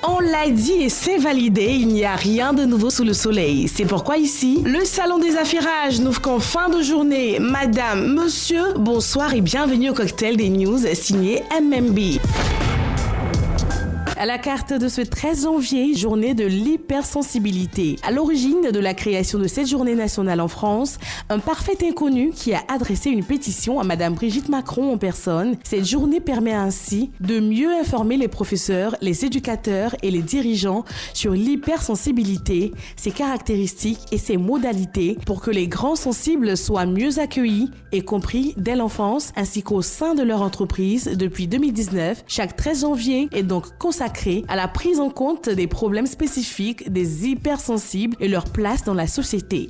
On l'a dit et c'est validé, il n'y a rien de nouveau sous le soleil. C'est pourquoi ici, le salon des affairages n'ouvre qu'en fin de journée. Madame, monsieur, bonsoir et bienvenue au cocktail des news signé MMB. À la carte de ce 13 janvier, journée de l'hypersensibilité. À l'origine de la création de cette journée nationale en France, un parfait inconnu qui a adressé une pétition à Madame Brigitte Macron en personne. Cette journée permet ainsi de mieux informer les professeurs, les éducateurs et les dirigeants sur l'hypersensibilité, ses caractéristiques et ses modalités pour que les grands sensibles soient mieux accueillis et compris dès l'enfance ainsi qu'au sein de leur entreprise. Depuis 2019, chaque 13 janvier est donc consacré à la prise en compte des problèmes spécifiques des hypersensibles et leur place dans la société.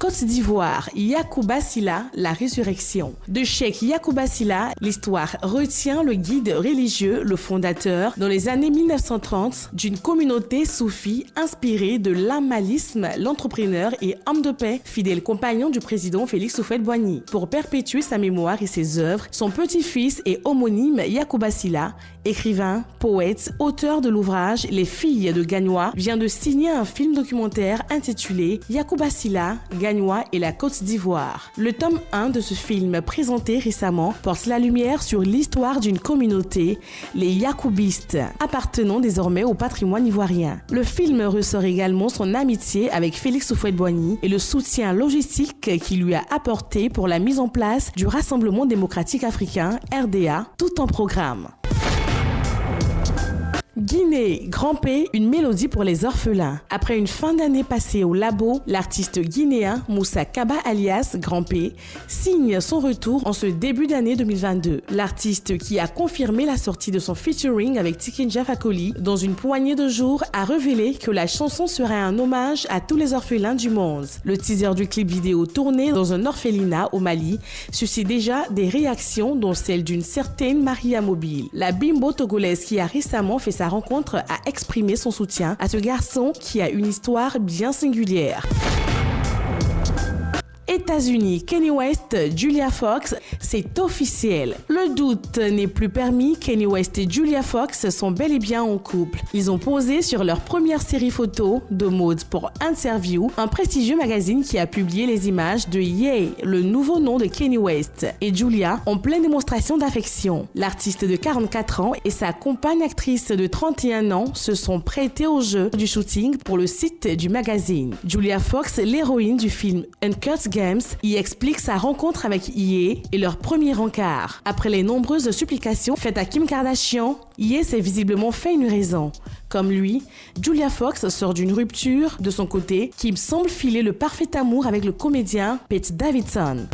Côte d'Ivoire, Yacouba Sylla, la résurrection. De Cheikh Yacouba Sylla, l'histoire retient le guide religieux, le fondateur, dans les années 1930, d'une communauté soufie inspirée de l'amalisme, l'entrepreneur et homme de paix, fidèle compagnon du président Félix Houphouët-Boigny. Pour perpétuer sa mémoire et ses œuvres, son petit-fils et homonyme Yacouba Sylla, écrivain, poète, auteur de l'ouvrage Les filles de Gagnois, vient de signer un film documentaire intitulé Yacouba Sylla, Gagnois et la Côte d'Ivoire. Le tome 1 de ce film présenté récemment porte la lumière sur l'histoire d'une communauté, les Yacoubistes, appartenant désormais au patrimoine ivoirien. Le film ressort également son amitié avec Félix Houphouët-Boigny et le soutien logistique qu'il lui a apporté pour la mise en place du Rassemblement démocratique africain, RDA, tout en programme. Guinée, Grand P, une mélodie pour les orphelins. Après une fin d'année passée au labo, l'artiste guinéen Moussa Kaba alias Grand P signe son retour en ce début d'année 2022. L'artiste qui a confirmé la sortie de son featuring avec Tikinja Fakoly dans une poignée de jours a révélé que la chanson serait un hommage à tous les orphelins du monde. Le teaser du clip vidéo tourné dans un orphelinat au Mali suscite déjà des réactions dont celle d'une certaine Maria Mobile. La bimbo togolaise qui a récemment fait sa rencontre a exprimé son soutien à ce garçon qui a une histoire bien singulière. États-Unis, Kanye West, Julia Fox, c'est officiel. Le doute n'est plus permis, Kanye West et Julia Fox sont bel et bien en couple. Ils ont posé sur leur première série photo de mode pour Interview, un prestigieux magazine qui a publié les images de Ye, le nouveau nom de Kanye West, et Julia en pleine démonstration d'affection. L'artiste de 44 ans et sa compagne actrice de 31 ans se sont prêtés au jeu du shooting pour le site du magazine. Julia Fox, l'héroïne du film Uncut Gems, y explique sa rencontre avec Ye et leur premier encart. Après les nombreuses supplications faites à Kim Kardashian, Ye s'est visiblement fait une raison. Comme lui, Julia Fox sort d'une rupture de son côté. Kim semble filer le parfait amour avec le comédien Pete Davidson.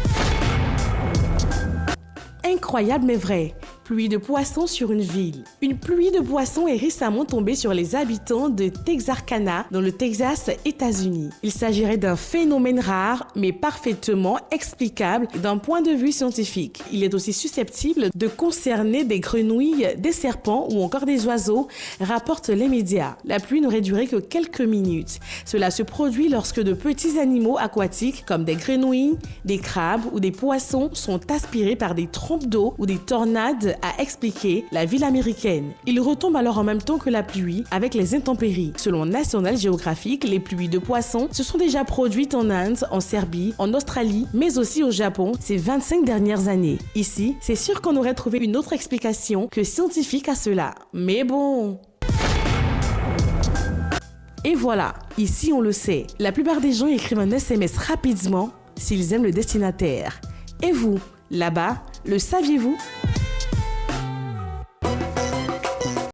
Incroyable mais vrai. Pluie de poissons sur une ville. Une pluie de poissons est récemment tombée sur les habitants de Texarkana, dans le Texas, États-Unis. Il s'agirait d'un phénomène rare, mais parfaitement explicable d'un point de vue scientifique. Il est aussi susceptible de concerner des grenouilles, des serpents ou encore des oiseaux, rapportent les médias. La pluie n'aurait duré que quelques minutes. Cela se produit lorsque de petits animaux aquatiques, comme des grenouilles, des crabes ou des poissons, sont aspirés par des trompes d'eau ou des tornades, a expliqué la ville américaine. Il retombe alors en même temps que la pluie avec les intempéries. Selon National Geographic, les pluies de poissons se sont déjà produites en Inde, en Serbie, en Australie, mais aussi au Japon ces 25 dernières années. Ici, c'est sûr qu'on aurait trouvé une autre explication que scientifique à cela. Mais bon... Et voilà, ici on le sait, la plupart des gens écrivent un SMS rapidement s'ils aiment le destinataire. Et vous, là-bas, le saviez-vous ?